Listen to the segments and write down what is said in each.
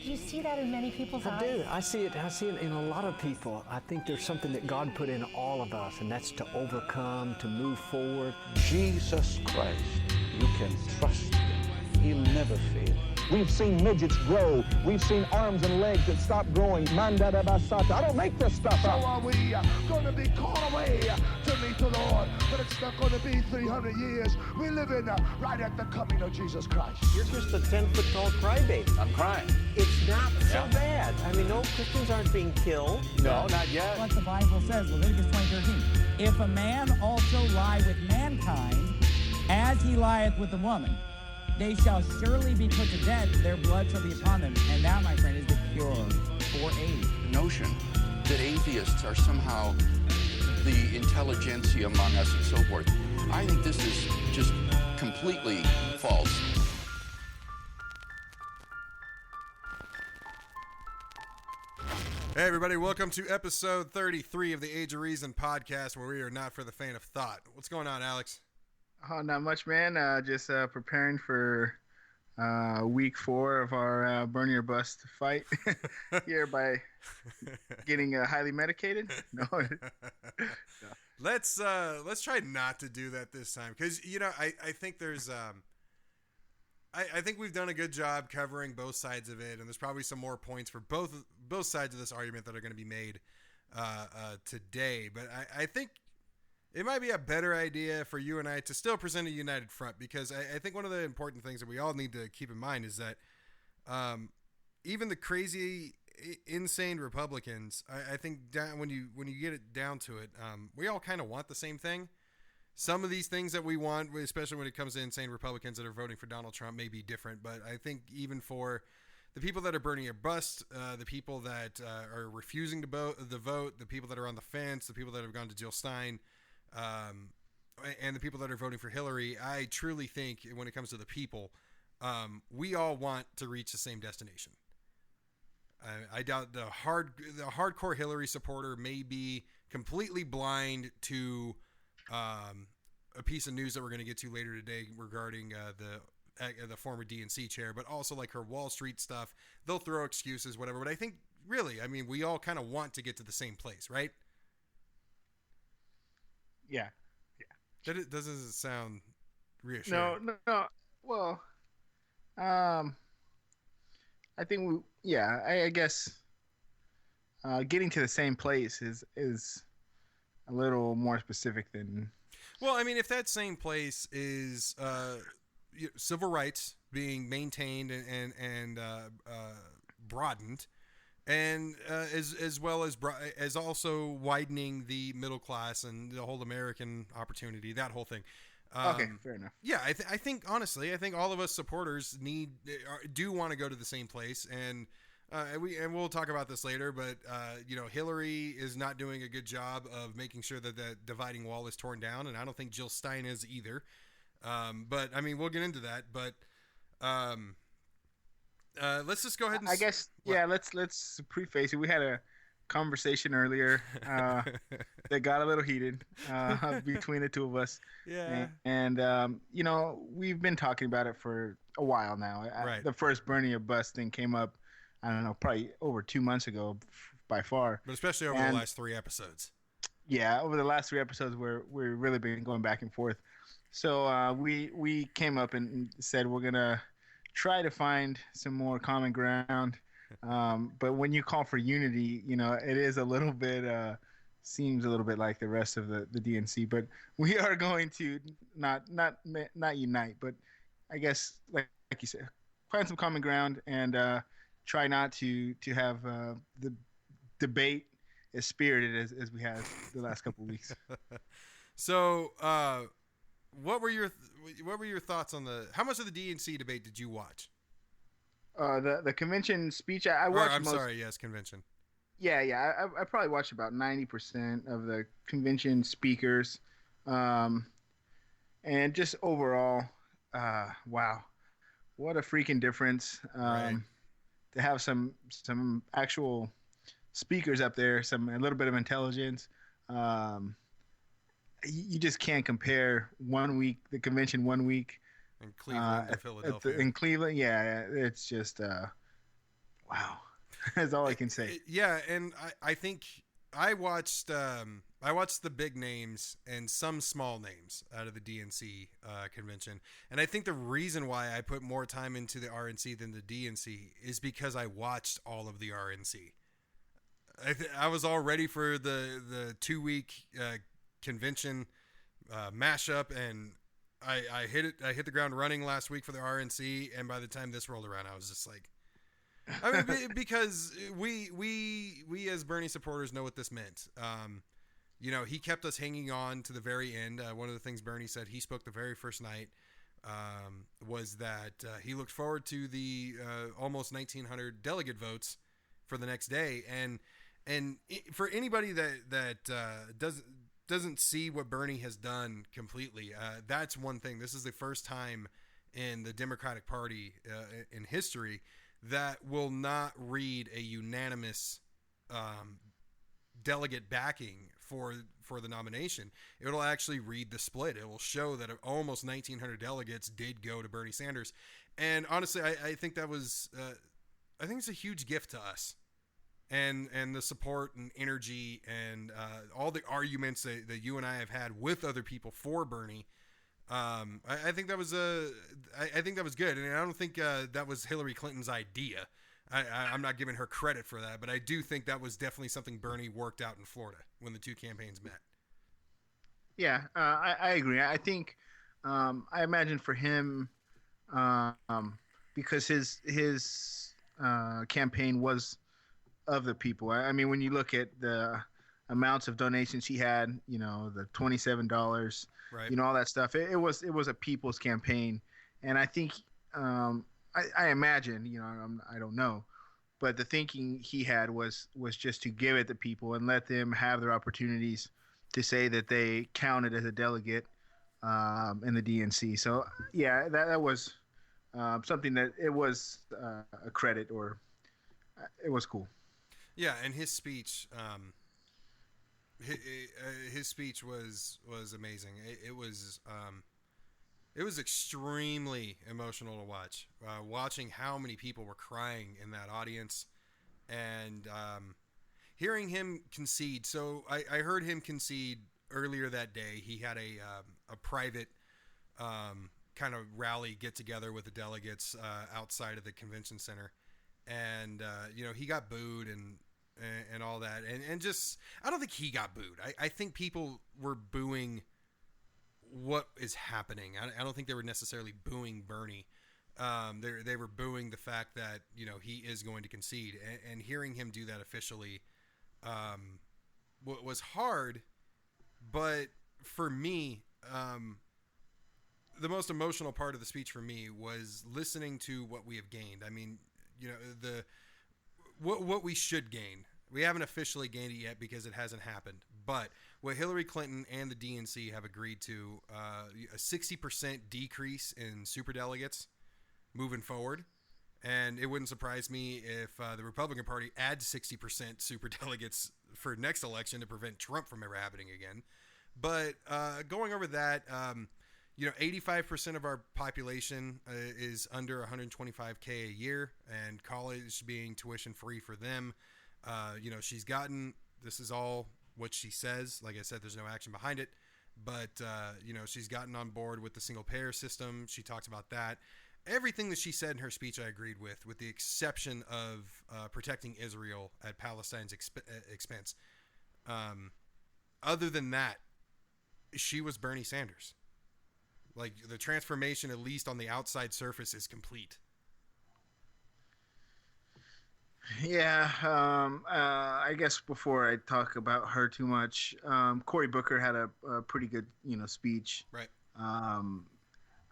Do you see that in many people's eyes? I do. I see it in a lot of people. I think there's something that God put in all of us, and that's to overcome, to move forward. Jesus Christ, you can trust him. He'll never fail. We've seen midgets grow. We've seen arms and legs that stop growing. Mandada basata. I don't make this stuff up. So are we going to be called away to meet the Lord? But it's not going to be 300 years. We live in right at the coming of Jesus Christ. You're just a 10-foot-tall crybaby. I'm crying. It's not so bad. I mean, no Christians aren't being killed. No, not yet. What the Bible says, Leviticus 20:13. If a man also lie with mankind, as he lieth with the woman, they shall surely be put to death, their blood shall be upon them. And that, my friend, is the cure for AIDS. The notion that atheists are somehow the intelligentsia among us and so forth, I think this is just completely false. Hey everybody, welcome to episode 33 of the Age of Reason podcast, where we are not for the faint of thought. What's going on, Alex? Oh, not much, man. Just preparing for week 4 of our Burn Your Bust fight here by getting highly medicated. No. Let's try not to do that this time, because I think there's I think we've done a good job covering both sides of it, and there's probably some more points for both sides of this argument that are going to be made today. But I think it might be a better idea for you and I to still present a united front, because I think one of the important things that we all need to keep in mind is that even the crazy, insane Republicans, I think when you get it down to it, we all kind of want the same thing. Some of these things that we want, especially when it comes to insane Republicans that are voting for Donald Trump, may be different. But I think even for the people that are burning your bust, the people that are refusing to vote, the people that are on the fence, the people that have gone to Jill Stein, and the people that are voting for Hillary, I truly think when it comes to the people, we all want to reach the same destination. I doubt the hardcore Hillary supporter may be completely blind to a piece of news that we're going to get to later today regarding the former DNC chair, but also like her Wall Street stuff. They'll throw excuses, whatever. But I think really, I mean, we all kind of want to get to the same place, right? Yeah. That doesn't sound reassuring. No. Well, I think I guess getting to the same place is a little more specific than. Well, I mean, if that same place is civil rights being maintained and broadened, and as well as also widening the middle class and the whole American opportunity, that whole thing. Okay, fair enough. Yeah, I think honestly, all of us supporters do want to go to the same place, and we'll talk about this later. But Hillary is not doing a good job of making sure that the dividing wall is torn down, and I don't think Jill Stein is either. But I mean, we'll get into that. But let's just go ahead and. I guess let's preface it. We had a conversation earlier that got a little heated between the two of us. Yeah. And we've been talking about it for a while now. Right. The first Burning Your Bust thing came up, I don't know, probably over 2 months ago by far. But especially over the last 3 episodes. Yeah, over the last 3 episodes where we've really been going back and forth. So we came up and said we're going to try to find some more common ground. But when you call for unity, it is a little bit, seems a little bit like the rest of the DNC. But we are going to not unite, but I guess, like you said, find some common ground and try not to have the debate as spirited as we had the last couple of weeks. So, what were your thoughts on how much of the DNC debate did you watch? The convention speech I watched. Convention. Yeah. I probably watched about 90% of the convention speakers, and just overall, wow, what a freaking difference! Right. To have some actual speakers up there, a little bit of intelligence. You just can't compare the convention 1 week in Cleveland to Philadelphia. In Cleveland, yeah, it's just Wow. That's all I can say. Yeah, and I think I watched the big names and some small names out of the DNC convention, and I think the reason why I put more time into the RNC than the DNC is because I watched all of the RNC. I was all ready for the 2-week convention mashup, and I hit the ground running last week for the RNC, and by the time this rolled around, I was just like, I mean, because we as Bernie supporters know what this meant. He kept us hanging on to the very end. One of the things Bernie said, he spoke the very first night, was that he looked forward to the almost 1,900 delegate votes for the next day. And for anybody that doesn't see what Bernie has done completely, that's one thing. This is the first time in the Democratic Party in history that will not read a unanimous delegate backing for the nomination. It'll actually read the split. It will show that almost 1,900 delegates did go to Bernie Sanders. And honestly, I think that was I think it's a huge gift to us. And the support and energy and all the arguments that you and I have had with other people for Bernie, I think that was I think that was good, and I don't think that was Hillary Clinton's idea. I'm not giving her credit for that, but I do think that was definitely something Bernie worked out in Florida when the two campaigns met. Yeah, I agree. I think I imagine for him, because his campaign was of the people. I mean, when you look at the amounts of donations he had, the $27, right, all that stuff, it was a people's campaign. And I think, I imagine, I don't know, but the thinking he had was just to give it to people and let them have their opportunities to say that they counted as a delegate in the DNC. So yeah, that was something that it was a credit, or it was cool. Yeah, and his speech, his speech was amazing. It was extremely emotional to watch. Watching how many people were crying in that audience, and hearing him concede. So I heard him concede earlier that day. He had a private kind of rally get together with the delegates outside of the convention center. And he got booed and all that, and just, I don't think he got booed. I think people were booing what is happening. I don't think they were necessarily booing Bernie. They were booing the fact that he is going to concede, and hearing him do that officially was hard. But for me, the most emotional part of the speech for me was listening to what we have gained. I mean, what we should gain. We haven't officially gained it yet because it hasn't happened. But what Hillary Clinton and the DNC have agreed to, a 60% decrease in superdelegates moving forward. And it wouldn't surprise me if the Republican Party adds 60% superdelegates for next election to prevent Trump from ever happening again. But going over that, 85% of our population is under $125K a year, and college being tuition free for them. She's gotten, this is all what she says. Like I said, there's no action behind it, but she's gotten on board with the single payer system. She talked about that. Everything that she said in her speech, I agreed with the exception of protecting Israel at Palestine's expense. Other than that, she was Bernie Sanders. Like, the transformation, at least on the outside surface, is complete. Yeah, I guess before I talk about her too much, Cory Booker had a pretty good, speech. Right.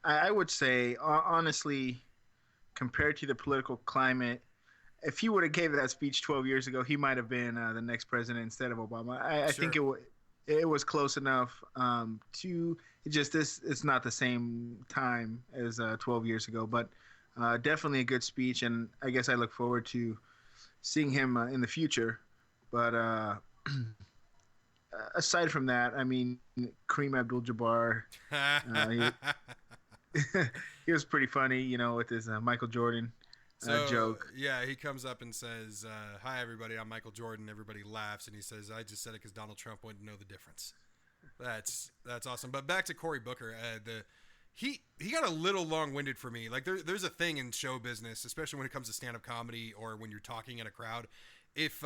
I would say, honestly, compared to the political climate, if he would have gave that speech 12 years ago, he might have been the next president instead of Obama. I think it was close enough to just this. It's not the same time as 12 years ago, but definitely a good speech, and I guess I look forward to seeing him in the future. But aside from that, I mean, Kareem Abdul-Jabbar, he was pretty funny, with his Michael Jordan joke. Yeah, he comes up and says, "Hi, everybody. I'm Michael Jordan." Everybody laughs, and he says, "I just said it because Donald Trump wouldn't know the difference." That's awesome. But back to Cory Booker, he got a little long-winded for me. Like there's a thing in show business, especially when it comes to stand-up comedy or when you're talking in a crowd. If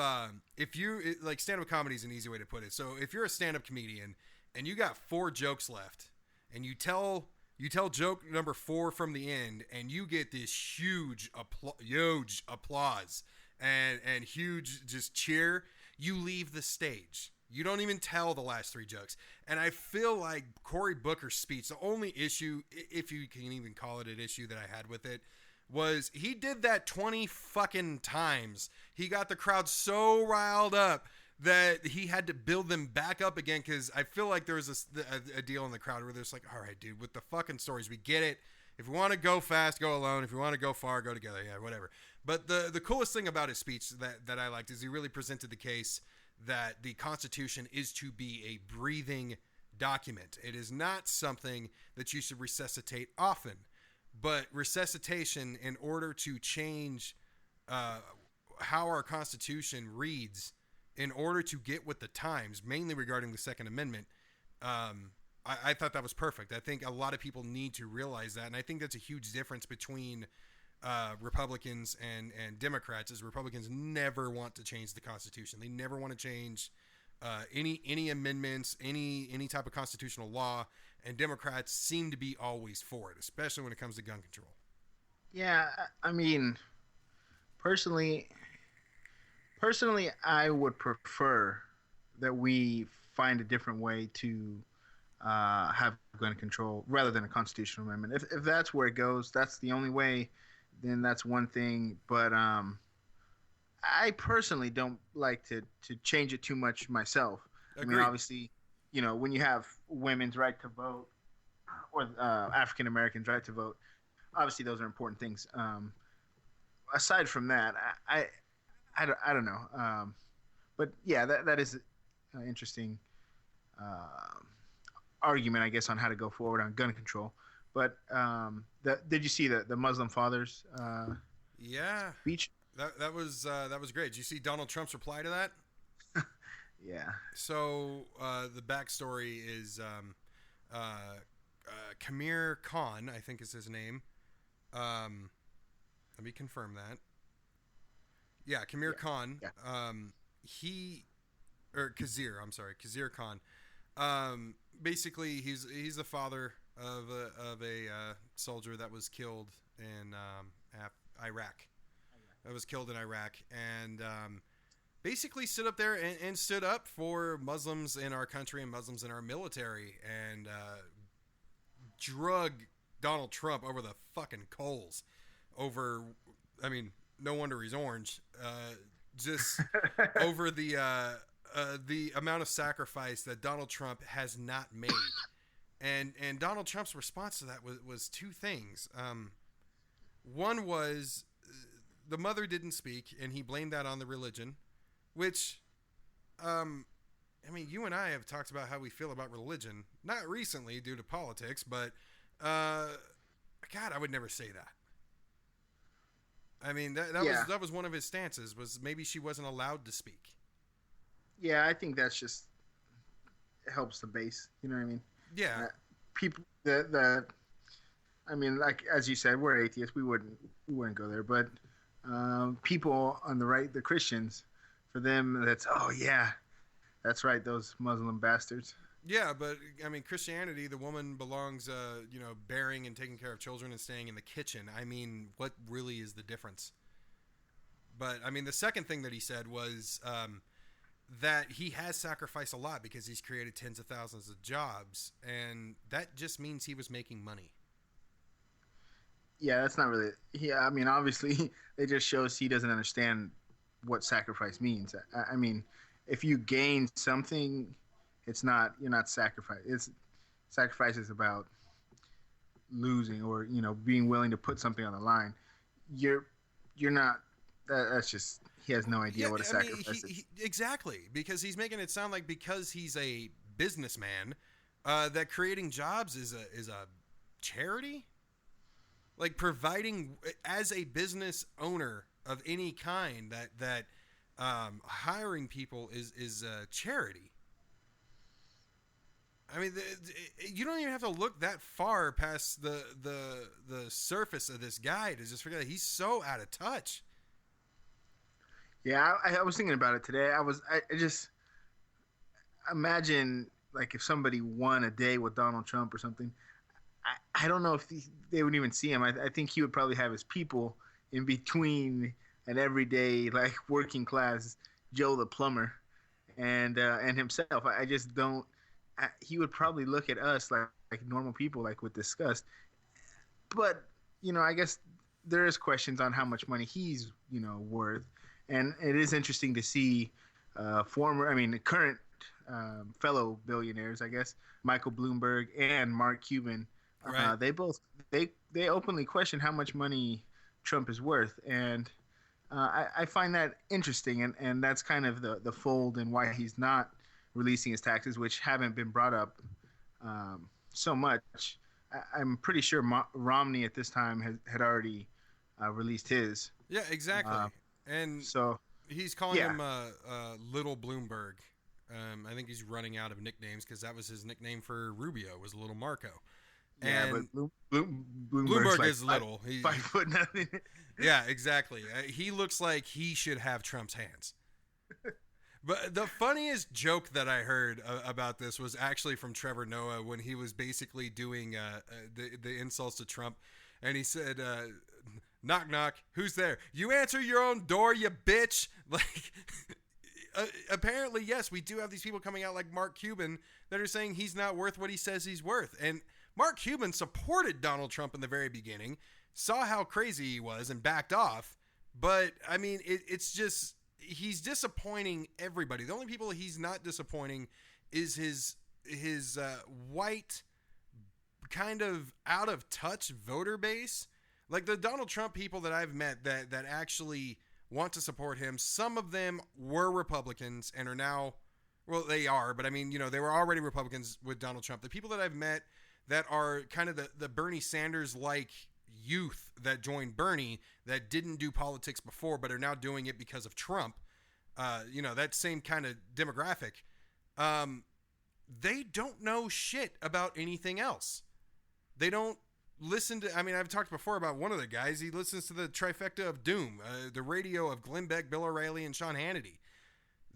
you like, stand-up comedy is an easy way to put it. So if you're a stand-up comedian and you got 4 jokes left, and you tell joke number 4 from the end, and you get this huge applause and huge just cheer, you leave the stage. You don't even tell the last 3 jokes. And I feel like Cory Booker's speech, the only issue, if you can even call it an issue that I had with it, was he did that 20 fucking times. He got the crowd so riled up that he had to build them back up again, because I feel like there was a deal in the crowd where there's like, all right, dude, with the fucking stories, we get it. If we want to go fast, go alone. If we want to go far, go together. Yeah, whatever. But the coolest thing about his speech that I liked is he really presented the case that the Constitution is to be a breathing document. It is not something that you should resuscitate often, but resuscitation in order to change how our Constitution reads, in order to get with the times, mainly regarding the Second Amendment, I thought that was perfect. I think a lot of people need to realize that, and I think that's a huge difference between Republicans and Democrats. Is Republicans never want to change the Constitution. They never want to change any amendments, any type of constitutional law, and Democrats seem to be always for it, especially when it comes to gun control. Yeah, I mean, personally, I would prefer that we find a different way to have gun control rather than a constitutional amendment. If that's where it goes, that's the only way, then that's one thing. But I personally don't like to change it too much myself. Agreed. I mean, obviously, when you have women's right to vote or African Americans' right to vote, obviously those are important things. Aside from that, I don't know. But yeah, that is an interesting argument, I guess, on how to go forward on gun control. But did you see the Muslim Fathers speech? That was great. Did you see Donald Trump's reply to that? Yeah. So the backstory is Kamir Khan, I think is his name. Let me confirm that. Yeah, Kamir Khan. Yeah. Khizr Khan. Basically, he's the father of a soldier that was killed in Iraq. That was killed in Iraq, and basically stood up there and stood up for Muslims in our country and Muslims in our military, and drug Donald Trump over the fucking coals. I mean, no wonder he's orange. Just over the amount of sacrifice that Donald Trump has not made, and Donald Trump's response to that was 2 things. One was the mother didn't speak, and he blamed that on the religion, which, I mean, you and I have talked about how we feel about religion, not recently due to politics, but God, I would never say that. I mean, that was one of his stances, was maybe she wasn't allowed to speak. Yeah, I think that's just helps the base. You know what I mean? Yeah. People, I mean, like as you said, we're atheists. We wouldn't go there. But people on the right, the Christians, for them, that's that's right. Those Muslim bastards. Yeah, but I mean, Christianity, the woman belongs, bearing and taking care of children and staying in the kitchen. I mean, what really is the difference? But I mean, the second thing that he said was that he has sacrificed a lot because he's created tens of thousands of jobs, and that just means he was making money. Yeah, that's not really. Yeah, I mean, obviously, it just shows he doesn't understand what sacrifice means. I mean, if you gain something, you're not sacrifice. Sacrifice is about losing or being willing to put something on the line. You're not. That's just, he has no idea what a sacrifice is. Exactly, because he's making it sound like because he's a businessman, that creating jobs is a charity. like providing as a business owner of any kind that hiring people is a charity. I mean, you don't even have to look that far past the surface of this guy to just forget that he's so out of touch. Yeah, I was thinking about it today. I just imagine like if somebody won a day with Donald Trump or something. I don't know if they would even see him. I think he would probably have his people in between an everyday like working class Joe the plumber and himself. I just don't. He would probably look at us like normal people, like with disgust. But I guess there is questions on how much money he's worth, and it is interesting to see current fellow billionaires, I guess, Michael Bloomberg and Mark Cuban. Right. They openly question how much money Trump is worth, and I find that interesting, and that's kind of the fold and why he's not releasing his taxes, which haven't been brought up so much. I'm pretty sure Romney at this time had already released his. Yeah, exactly. And so he's calling him Little Bloomberg. I think he's running out of nicknames because that was his nickname for Rubio, was Little Marco. Yeah, and but Bloomberg like is little. He's 5 foot nothing. Yeah, exactly. He looks like he should have Trump's hands. But the funniest joke that I heard about this was actually from Trevor Noah when he was basically doing the insults to Trump. And he said, knock, knock, who's there? You answer your own door, you bitch. Like, apparently, yes, we do have these people coming out like Mark Cuban that are saying he's not worth what he says he's worth. And Mark Cuban supported Donald Trump in the very beginning, saw how crazy he was and backed off. But, I mean, it's just... he's disappointing everybody. The only people he's not disappointing is his white, kind of out of touch voter base. Like the Donald Trump people that I've met that actually want to support him, some of them were Republicans and are now, well, they are, but I mean, they were already Republicans with Donald Trump. The people that I've met that are kind of the Bernie Sanders-like youth that joined Bernie that didn't do politics before but are now doing it because of Trump, that same kind of demographic, they don't know shit about anything else. They don't listen to, I've talked before about one of the guys. He listens to the trifecta of doom, the radio of Glenn Beck, Bill O'Reilly, and Sean Hannity.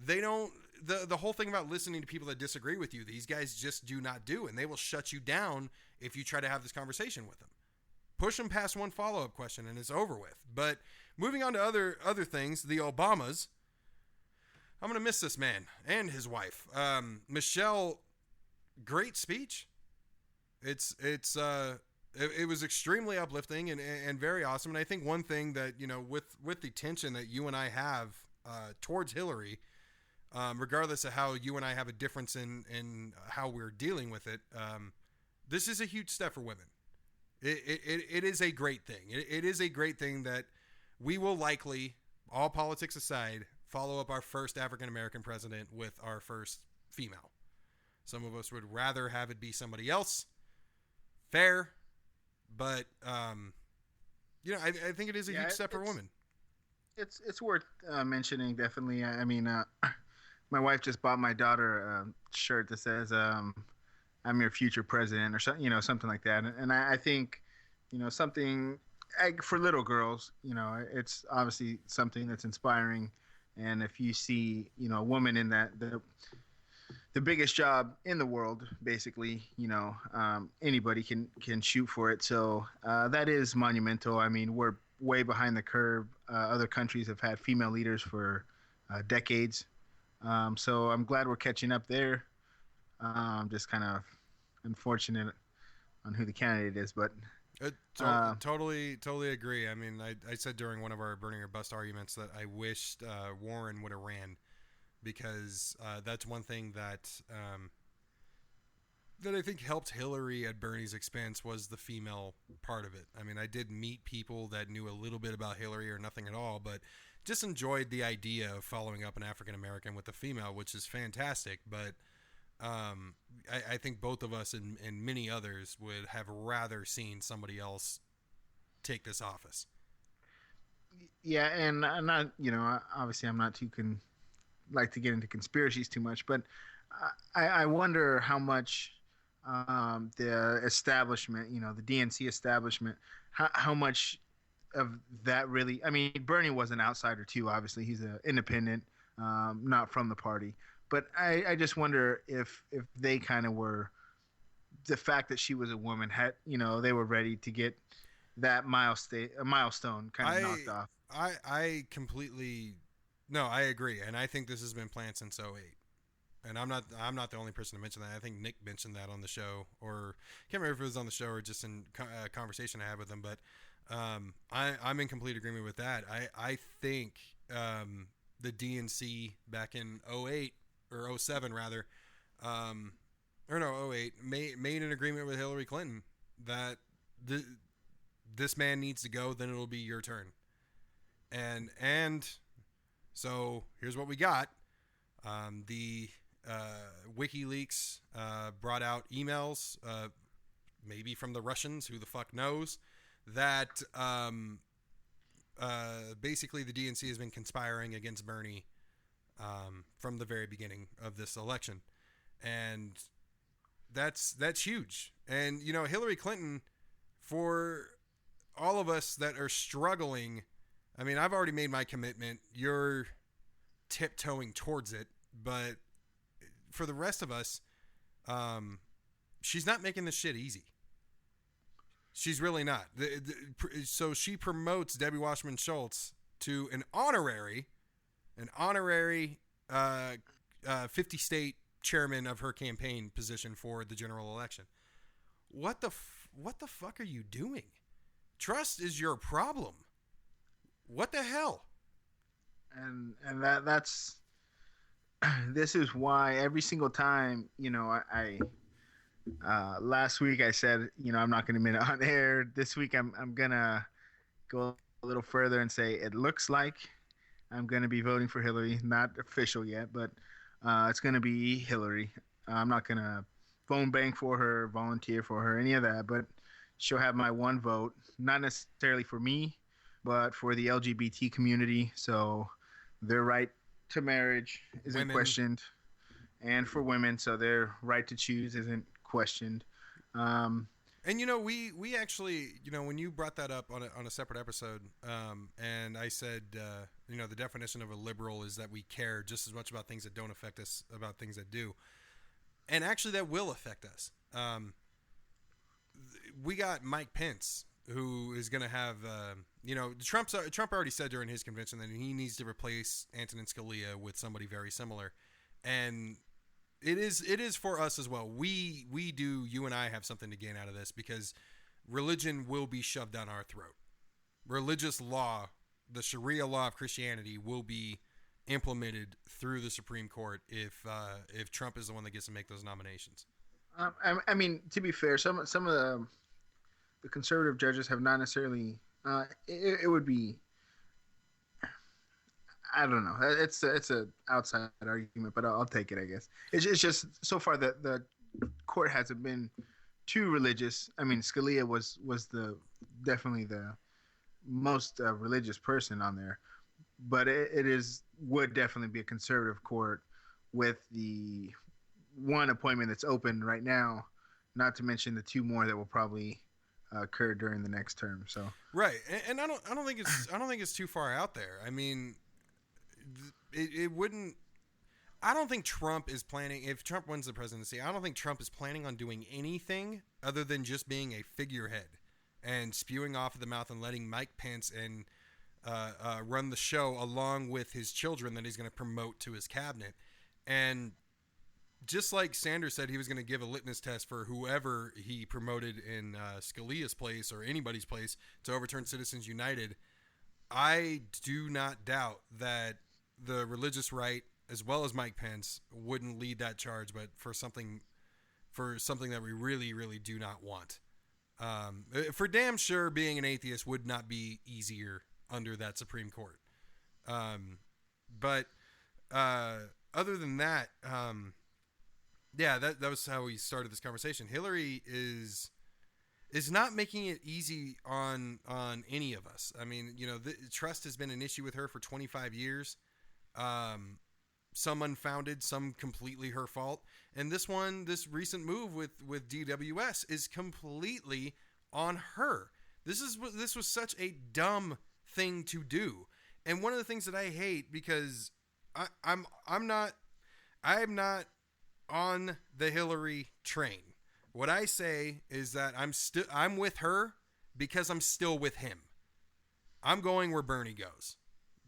They don't, the whole thing about listening to people that disagree with you, these guys just do not do, and they will shut you down if you try to have this conversation with them. Push them past one follow-up question and it's over with. But moving on to other things, the Obamas. I'm going to miss this man and his wife. Michelle, great speech. It was extremely uplifting and very awesome. And I think one thing that, with the tension that you and I have towards Hillary, regardless of how you and I have a difference in how we're dealing with it, this is a huge step for women. It is a great thing. It is a great thing that we will likely, all politics aside, follow up our first African-American president with our first female. Some of us would rather have it be somebody else. Fair. But, I think it is a huge step for women. It's worth mentioning, definitely. I mean, my wife just bought my daughter a shirt that says, I'm your future president, or something, something like that. And I think, something for little girls, it's obviously something that's inspiring. And if you see, a woman in that, the biggest job in the world, basically, anybody can shoot for it. So that is monumental. I mean, we're way behind the curve. Other countries have had female leaders for decades. So I'm glad we're catching up there. Just kind of unfortunate on who the candidate is, but totally agree. I mean, I said during one of our burning or bust arguments that I wished Warren would have ran, because that's one thing that I think helped Hillary at Bernie's expense was the female part of it. I mean, I did meet people that knew a little bit about Hillary or nothing at all, but just enjoyed the idea of following up an African American with a female, which is fantastic. But I think both of us and many others would have rather seen somebody else take this office. Yeah, and I'm not, obviously I'm not too like to get into conspiracies too much, but I wonder how much the establishment, the DNC establishment, how much of that really. I mean, Bernie was an outsider too. Obviously, he's an independent, not from the party. But I just wonder if they kind of were, the fact that she was a woman had, they were ready to get that milestone kind of knocked off. I completely, no, I agree, and I think this has been planned since '08. And I'm not the only person to mention that. I think Nick mentioned that on the show, or I can't remember if it was on the show or just in a conversation I had with him. But I'm in complete agreement with that. I think the DNC back in '08 or '07 rather, or no, '08 made an agreement with Hillary Clinton that this man needs to go. Then it'll be your turn. And so here's what we got. The WikiLeaks brought out emails, maybe from the Russians, who the fuck knows, that basically the DNC has been conspiring against Bernie from the very beginning of this election. And that's huge. And, Hillary Clinton, for all of us that are struggling, I mean, I've already made my commitment. You're tiptoeing towards it. But for the rest of us, she's not making this shit easy. She's really not. So she promotes Debbie Wasserman Schultz to an honorary 50 state chairman of her campaign position for the general election. What the fuck are you doing? Trust is your problem. What the hell? And that's. This is why every single time, I last week I said, I'm not going to admit it on air. This week I'm going to go a little further and say it looks like I'm going to be voting for Hillary. Not official yet, but it's going to be Hillary. I'm not going to phone bank for her, volunteer for her, any of that, but she'll have my one vote, not necessarily for me, but for the LGBT community. So their right to marriage isn't questioned, and for women, so their right to choose isn't questioned. And we actually, when you brought that up on a separate episode, and I said, the definition of a liberal is that we care just as much about things that don't affect us about things that do, and actually that will affect us. We got Mike Pence, who is going to have, Trump already said during his convention that he needs to replace Antonin Scalia with somebody very similar. And it is for us as well. You and I have something to gain out of this, because religion will be shoved down our throat. Religious law, the Sharia law of Christianity, will be implemented through the Supreme Court if Trump is the one that gets to make those nominations. I mean, to be fair, some of the conservative judges have not necessarily. It would be. I don't know. It's a outside argument, but I'll take it. I guess it's just so far that the court hasn't been too religious. I mean, Scalia was definitely the most religious person on there, but would definitely be a conservative court with the one appointment that's open right now, not to mention the two more that will probably occur during the next term. So right, and I don't think it's too far out there. I mean, it wouldn't. I don't think Trump is planning. If Trump wins the presidency, I don't think Trump is planning on doing anything other than just being a figurehead and spewing off of the mouth and letting Mike Pence and run the show along with his children that he's going to promote to his cabinet. And just like Sanders said he was going to give a litmus test for whoever he promoted in Scalia's place or anybody's place to overturn Citizens United, I do not doubt that the religious right, as well as Mike Pence, wouldn't lead that charge, but for something that we really, really do not want. For damn sure, being an atheist would not be easier under that Supreme Court. But other than that, that was how we started this conversation. Hillary is, is not making it easy on any of us. I mean, trust has been an issue with her for 25 years. Some unfounded, some completely her fault. And this recent move with DWS is completely on her. This was such a dumb thing to do. And one of the things that I hate, because I'm not on the Hillary train. What I say is that I'm with her because I'm still with him. I'm going where Bernie goes.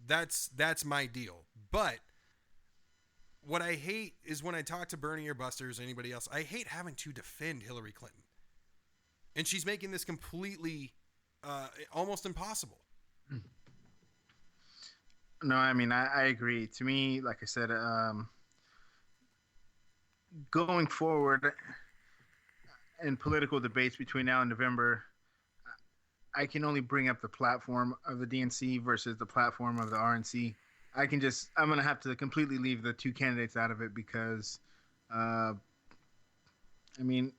That's my deal. But what I hate is when I talk to Bernie or Busters or anybody else, I hate having to defend Hillary Clinton. And she's making this completely almost impossible. No, I mean, I agree. To me, like I said, going forward in political debates between now and November, I can only bring up the platform of the DNC versus the platform of the RNC. I'm going to have to completely leave the two candidates out of it because, I mean,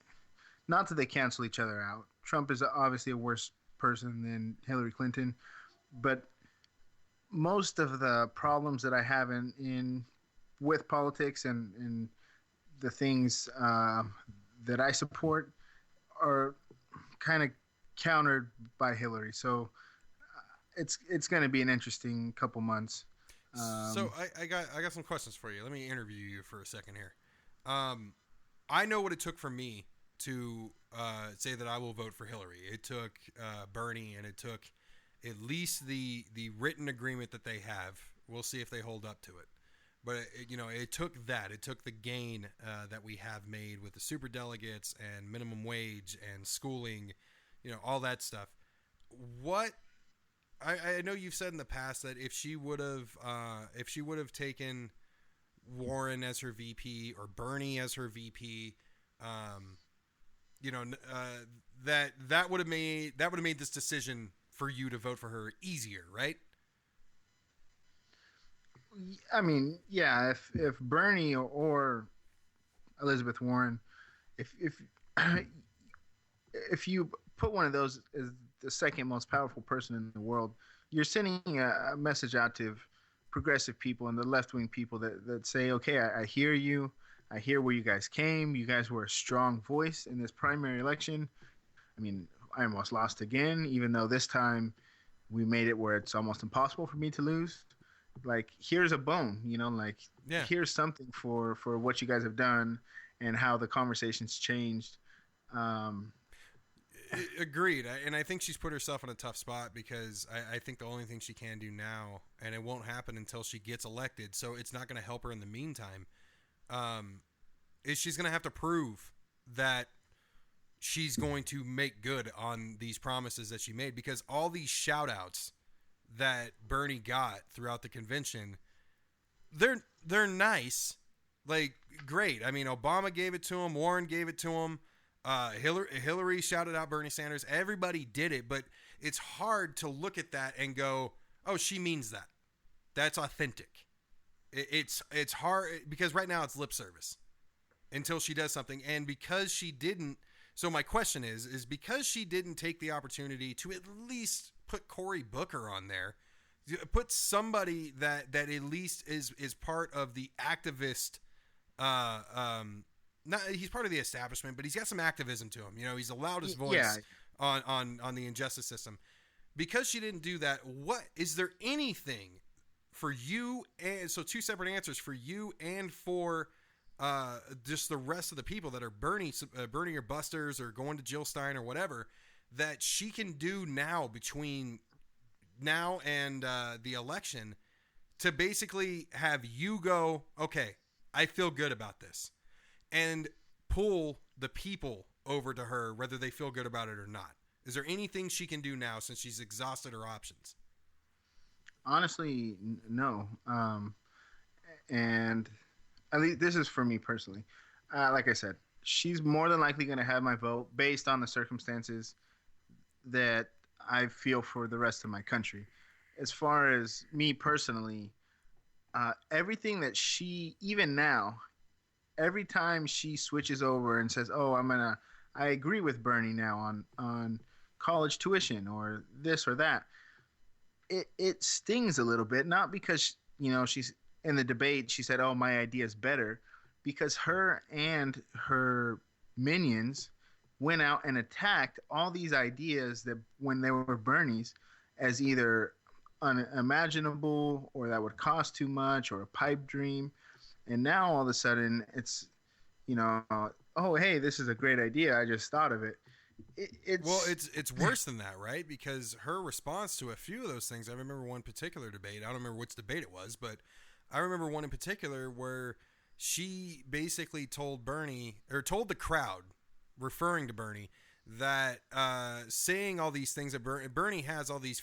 not that they cancel each other out. Trump is obviously a worse person than Hillary Clinton, but most of the problems that I have with politics and the things that I support are kind of countered by Hillary. So it's going to be an interesting couple months. So I got some questions for you. Let me interview you for a second here. I know what it took for me to say that I will vote for Hillary. It took Bernie, and it took at least the written agreement that they have. We'll see if they hold up to it. But it took that. It took the gain that we have made with the super delegates and minimum wage and schooling, all that stuff. What I know you've said in the past that if she would have taken Warren as her VP or Bernie as her VP, that would have made this decision for you to vote for her easier, right? I mean, yeah. If Bernie or Elizabeth Warren, if you put one of those as the second most powerful person in the world, you're sending a message out to progressive people and the left-wing people that say, okay, I hear you. I hear where you guys came. You guys were a strong voice in this primary election. I mean, I almost lost again, even though this time we made it where it's almost impossible for me to lose. Like, here's a bone, here's something for what you guys have done and how the conversation's changed. Agreed. And I think she's put herself in a tough spot because I think the only thing she can do now, and it won't happen until she gets elected, so it's not going to help her in the meantime, is she's going to have to prove that she's going to make good on these promises that she made, because all these shout outs that Bernie got throughout the convention, they're nice, like, great. I mean, Obama gave it to him, Warren gave it to him, Hillary shouted out Bernie Sanders. Everybody did it, but it's hard to look at that and go, "Oh, she means that. That's authentic." It's hard because right now it's lip service until she does something, and because she didn't. So my question is because she didn't take the opportunity to at least put Cory Booker on there, put somebody that at least is part of the activist. Not he's part of the establishment, but he's got some activism to him. He's the loudest voice on the injustice system. Because she didn't do that, what is there anything for you? And so two separate answers for you and for just the rest of the people that are Bernie or Busters or going to Jill Stein or whatever that she can do now between now and the election to basically have you go, okay, I feel good about this. And pull the people over to her, whether they feel good about it or not. Is there anything she can do now since she's exhausted her options? Honestly, no. And at least this is for me personally. Like I said, she's more than likely going to have my vote based on the circumstances that I feel for the rest of my country. As far as me personally, everything that she, even now, every time she switches over and says, "Oh, I'm I agree with Bernie now on college tuition or this or that. It stings a little bit, not because she's in the debate. She said, "Oh, my idea is better," because her and her minions went out and attacked all these ideas that when they were Bernie's as either unimaginable or that would cost too much or a pipe dream. And now all of a sudden it's, oh, hey, this is a great idea. I just thought of it. It's worse than that, right? Because her response to a few of those things, I remember one particular debate. I don't remember which debate it was, but I remember one in particular where she basically told the crowd, referring to Bernie, that saying all these things that Bernie has all these,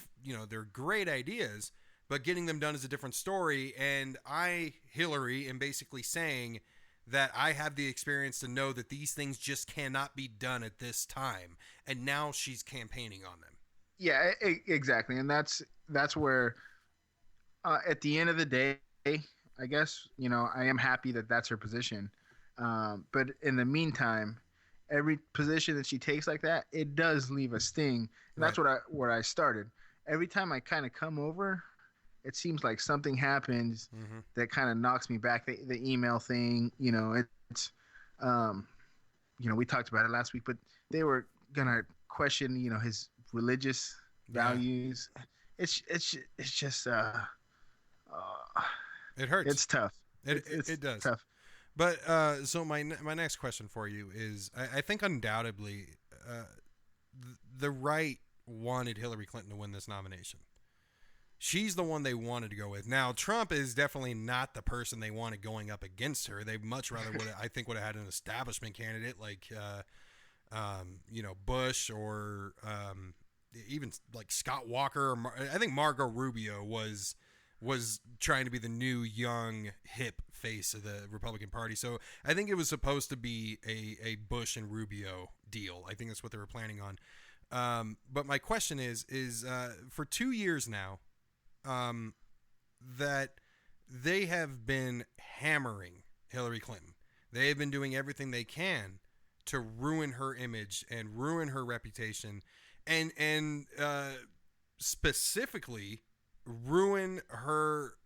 they're great ideas, but getting them done is a different story. And Hillary, am basically saying that I have the experience to know that these things just cannot be done at this time. And now she's campaigning on them. Yeah, exactly. And that's where, at the end of the day, I guess, I am happy that that's her position. But in the meantime, every position that she takes like that, it does leave a sting. And that's where I started. Every time I kind of come over, it seems like something happens that kind of knocks me back. The email thing, it's, we talked about it last week, but they were gonna question, his religious values. It's just, it hurts. It's tough. It does. Tough. But so my next question for you is, I think undoubtedly the right wanted Hillary Clinton to win this nomination. She's the one they wanted to go with. Now, Trump is definitely not the person they wanted going up against her. They much rather would have had an establishment candidate like Bush or even like Scott Walker. I think Marco Rubio was trying to be the new young hip face of the Republican Party. So I think it was supposed to be a Bush and Rubio deal. I think that's what they were planning on. But my question is for 2 years now, that they have been hammering Hillary Clinton. They have been doing everything they can to ruin her image and ruin her reputation, and specifically ruin her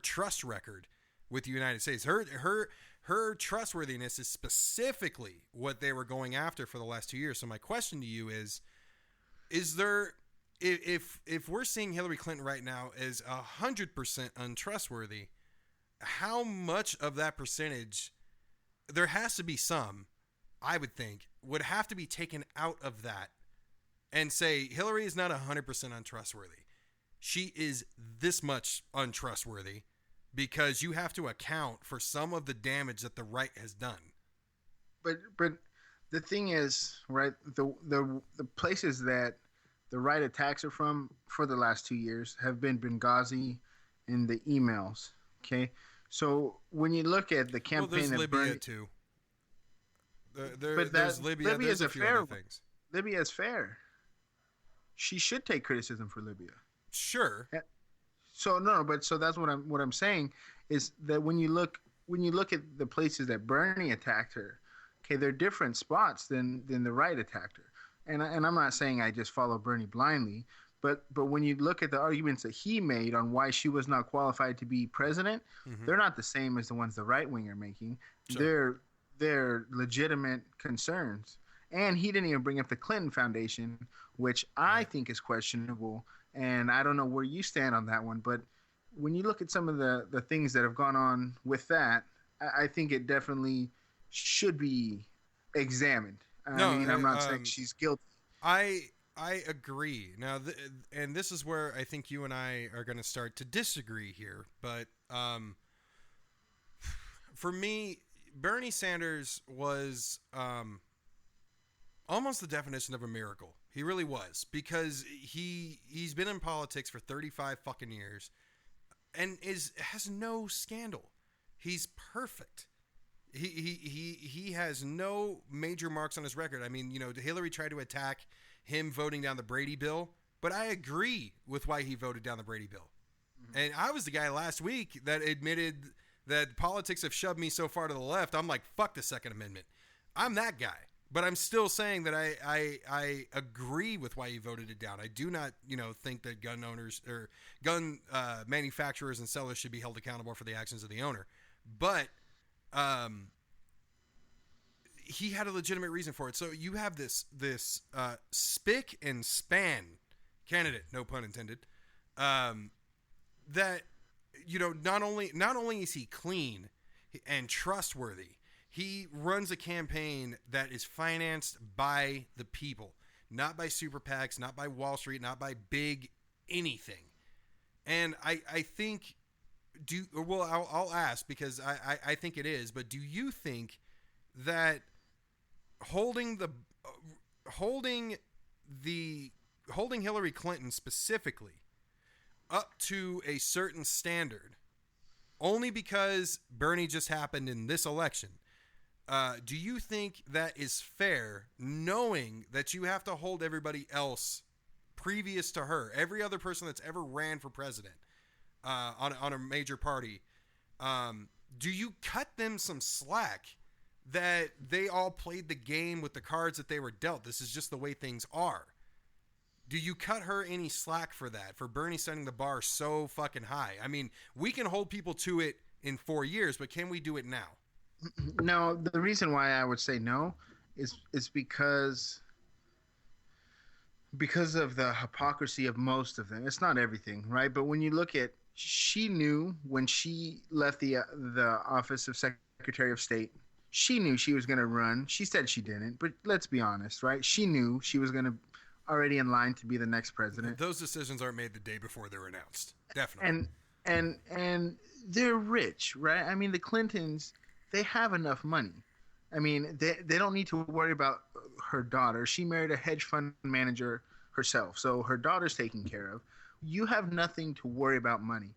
trust record with the United States. Her trustworthiness is specifically what they were going after for the last 2 years. So my question to you is there, if we're seeing Hillary Clinton right now as 100% untrustworthy, how much of that percentage, there has to be some, I would think, would have to be taken out of that and say Hillary is not 100% untrustworthy. She is this much untrustworthy because you have to account for some of the damage that the right has done. But the thing is, right, the places that the right attacks her from for the last 2 years have been Benghazi and the emails. Okay, so when you look at the campaign, there's Libya too. There's Libya. Libya there's is a few other things. Libya is fair. She should take criticism for Libya. Sure. So so that's what I'm saying is that when you look at the places that Bernie attacked her, okay, they're different spots than the right attacked her. And I'm not saying I just follow Bernie blindly, but when you look at the arguments that he made on why she was not qualified to be president, they're not the same as the ones the right wing are making. Sure. They're legitimate concerns. And he didn't even bring up the Clinton Foundation, which I think is questionable. And I don't know where you stand on that one, but when you look at some of the things that have gone on with that, I think it definitely should be examined. I'm not saying she's guilty. I agree. Now, and this is where I think you and I are going to start to disagree here. But for me, Bernie Sanders was almost the definition of a miracle. He really was, because he's been in politics for 35 fucking years and has no scandal. He's perfect. He has no major marks on his record. I mean, Hillary tried to attack him voting down the Brady bill, but I agree with why he voted down the Brady bill. And I was the guy last week that admitted that politics have shoved me so far to the left. I'm like, fuck the Second Amendment. I'm that guy. But I'm still saying that I agree with why he voted it down. I do not, think that gun owners or gun manufacturers and sellers should be held accountable for the actions of the owner. But he had a legitimate reason for it. So you have this spick and span candidate, no pun intended, that not only is he clean and trustworthy, he runs a campaign that is financed by the people, not by super PACs, not by Wall Street, not by big anything. And I think, I'll ask because I think it is, but do you think that holding Hillary Clinton specifically up to a certain standard, only because Bernie just happened in this election, do you think that is fair, knowing that you have to hold everybody else previous to her, every other person that's ever ran for president on a major party? Do you cut them some slack that they all played the game with the cards that they were dealt? This is just the way things are. Do you cut her any slack for that, for Bernie setting the bar so fucking high? I mean, we can hold people to it in 4 years, but can we do it now? No, the reason why I would say no is because of the hypocrisy of most of them. It's not everything, right? But when you look at, she knew when she left the office of Secretary of State, she knew she was going to run. She said she didn't, but let's be honest, right? She knew she was going to already in line to be the next president. Those decisions aren't made the day before they're announced. Definitely. And they're rich, right? I mean, the Clintons, they have enough money. I mean, they don't need to worry about her daughter. She married a hedge fund manager herself, so her daughter's taken care of. You have nothing to worry about money.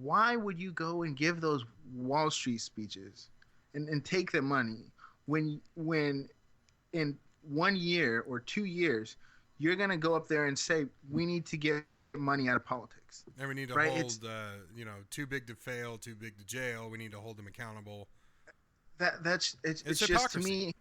Why would you go and give those Wall Street speeches and take the money when in 1 year or 2 years you're going to go up there and say, we need to get money out of politics? And we need to hold, too big to fail, too big to jail. We need to hold them accountable. It's just, to me,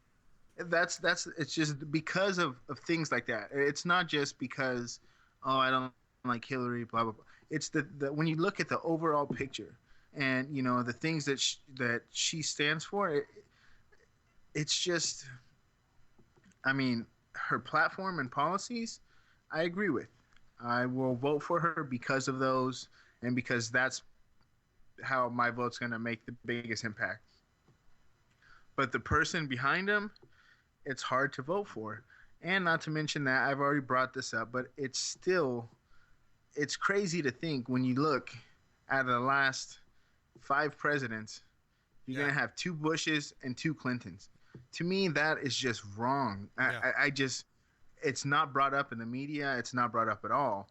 it's just because of things like that. It's not just because, I don't like Hillary, blah, blah, blah. It's the when you look at the overall picture and, the things that she stands for, it's just, I mean, her platform and policies, I agree with. I will vote for her because of those, and because that's how my vote's going to make the biggest impact. But the person behind him, it's hard to vote for. And not to mention that, I've already brought this up, but it's crazy to think when you look at the last 5 presidents, you're going to have 2 Bushes and 2 Clintons. To me, that is just wrong. I just, it's not brought up in the media. It's not brought up at all.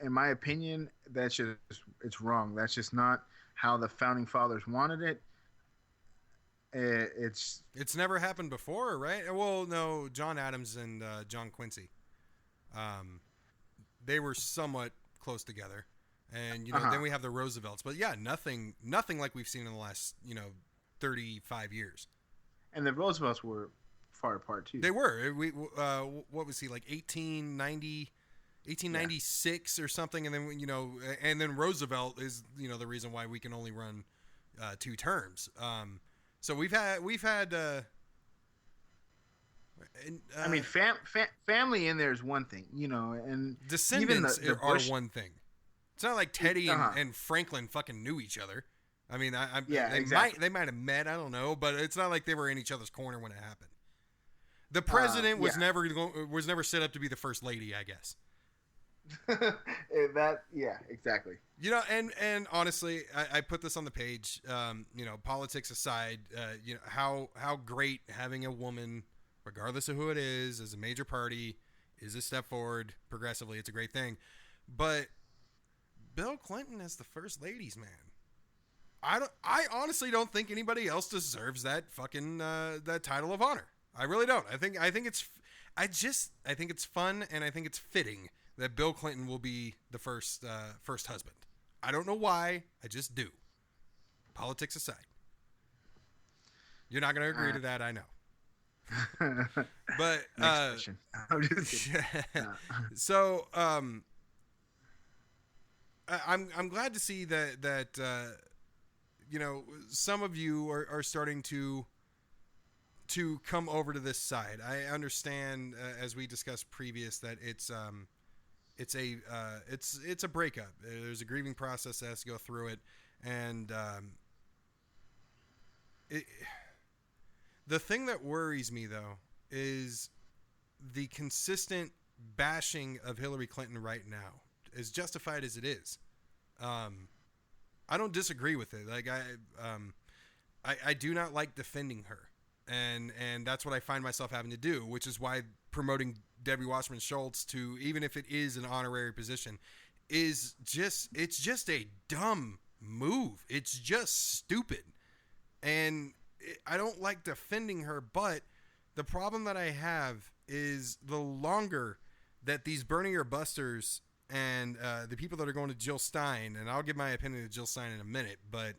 In my opinion, it's wrong. That's just not how the founding fathers wanted it. It's never happened before, right? Well, no, John Adams and John Quincy, they were somewhat close together, and then we have the Roosevelts, but yeah, nothing like we've seen in the last 35 years. And the Roosevelts were far apart too. They were. What was he, like 1896 or something, and then and then Roosevelt is the reason why we can only run 2 terms. So we've had. I mean, family in there is one thing, and descendants are one thing. It's not like Teddy and Franklin fucking knew each other. I mean, they might have met. I don't know, but it's not like they were in each other's corner when it happened. The president was never set up to be the first lady, I guess. Exactly. And honestly, I put this on the page. Politics aside, how great having a woman, regardless of who it is, as a major party is a step forward progressively. It's a great thing, but Bill Clinton as the first ladies man, I honestly don't think anybody else deserves that fucking that title of honor. I really don't. I think it's fun, and I think it's fitting that Bill Clinton will be the first husband. I don't know why. I just do. Politics aside. You're not going to agree to that, I know. But Next question. I'm just kidding. so I'm glad to see that you know, some of you are starting to come over to this side. I understand, as we discussed previous, that it's a breakup. There's a grieving process that has to go through it, and the thing that worries me though is the consistent bashing of Hillary Clinton right now, as justified as it is. I don't disagree with it. Like I do not like defending her, and that's what I find myself having to do, which is why promoting Debbie Wasserman Schultz to, even if it is an honorary position, it's just a dumb move. It's just stupid, and I don't like defending her. But the problem that I have is the longer that these Bernie or busters and the people that are going to Jill Stein, and I'll give my opinion to Jill Stein in a minute, but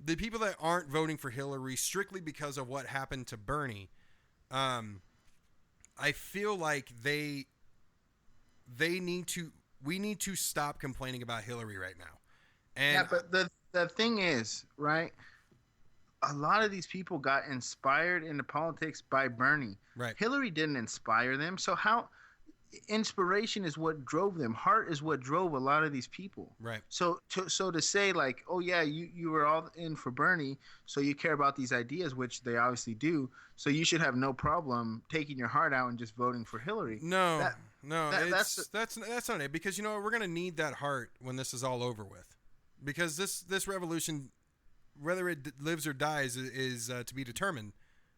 the people that aren't voting for Hillary strictly because of what happened to Bernie, I feel like we need to stop complaining about Hillary right now. And yeah, but the thing is, right, a lot of these people got inspired into politics by Bernie. Right. Hillary didn't inspire them. So how inspiration is what drove them. Heart is what drove a lot of these people. Right. So to say like, oh yeah, you were all in for Bernie, so you care about these ideas, which they obviously do. So you should have no problem taking your heart out and just voting for Hillary. No, that's not it. Because, you know, we're gonna need that heart when this is all over with. Because this revolution, whether it lives or dies, is to be determined.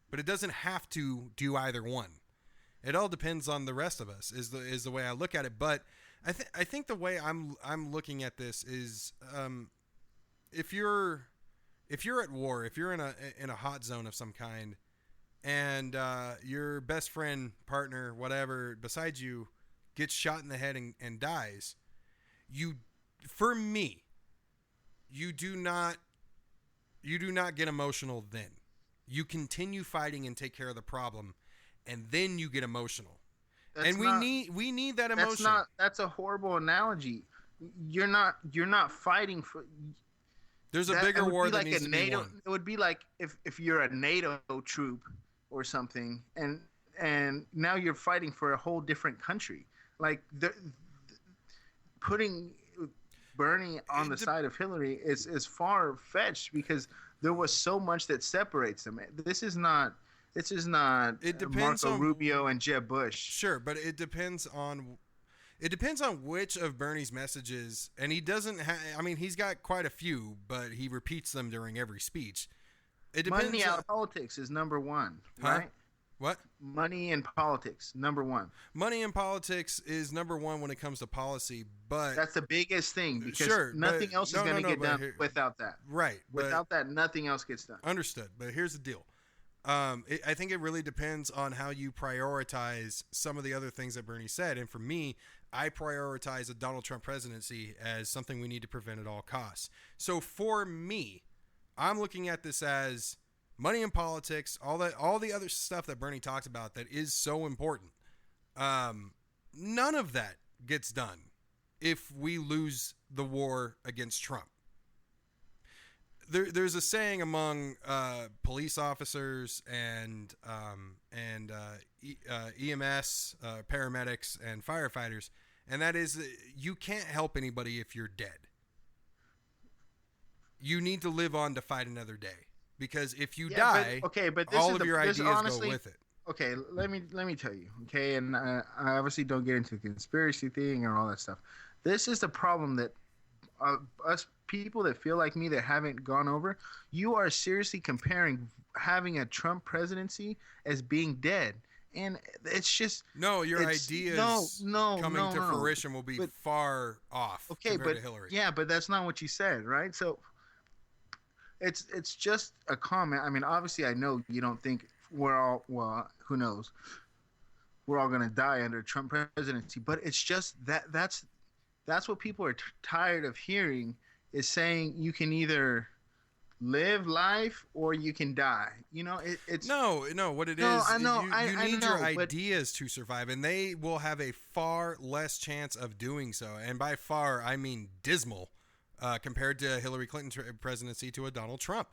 But it doesn't have to do either one. It all depends on the rest of us. Is the way I look at it. But I think the way I'm looking at this is, if you're at war, if you're in a hot zone of some kind, and your best friend, partner, whatever beside you gets shot in the head and dies, for me, you do not get emotional then. You continue fighting and take care of the problem, and then you get emotional. We need that emotion. That's a horrible analogy. You're not fighting for. There's a bigger war that needs to be won. It would be like if you're a NATO troop or something, and now you're fighting for a whole different country. Like putting Bernie on the side of Hillary is far fetched, because there was so much that separates them. This is not It depends Marco on Rubio and Jeb Bush. Sure, but it depends on which of Bernie's messages, and he doesn't have. I mean, he's got quite a few, but he repeats them during every speech. It depends. Money out of politics is number one, right? What? Money in politics, number one. Money in politics is number one when it comes to policy, but that's the biggest thing, because sure, nothing else is going to get done without that. Right. Without that, nothing else gets done. Understood. But here's the deal. I think it really depends on how you prioritize some of the other things that Bernie said. And for me, I prioritize a Donald Trump presidency as something we need to prevent at all costs. So for me, I'm looking at this as money in politics, all the other stuff that Bernie talked about that is so important. None of that gets done if we lose the war against Trump. There's a saying among police officers and EMS, paramedics, and firefighters, and that is, you can't help anybody if you're dead. You need to live on to fight another day, because if you die, but all of your ideas go with it. Okay, let me tell you. Okay, and I obviously don't get into the conspiracy thing and all that stuff. This is the problem that us people that feel like me that haven't gone over, you are seriously comparing having a Trump presidency as being dead. And it's just your ideas coming to fruition will be far off. Okay, compared to Hillary. Yeah, but that's not what you said, right? So it's just a comment. I mean, obviously, I know you don't think we're all, well, who knows? We're all gonna die under Trump presidency, but it's just that's what people are tired of hearing, is saying you can either live life or you can die. You know, it's No, what it No, is, I know, you I need know, your but- ideas to survive, and they will have a far less chance of doing so. And by far, I mean dismal, compared to Hillary Clinton's presidency to a Donald Trump.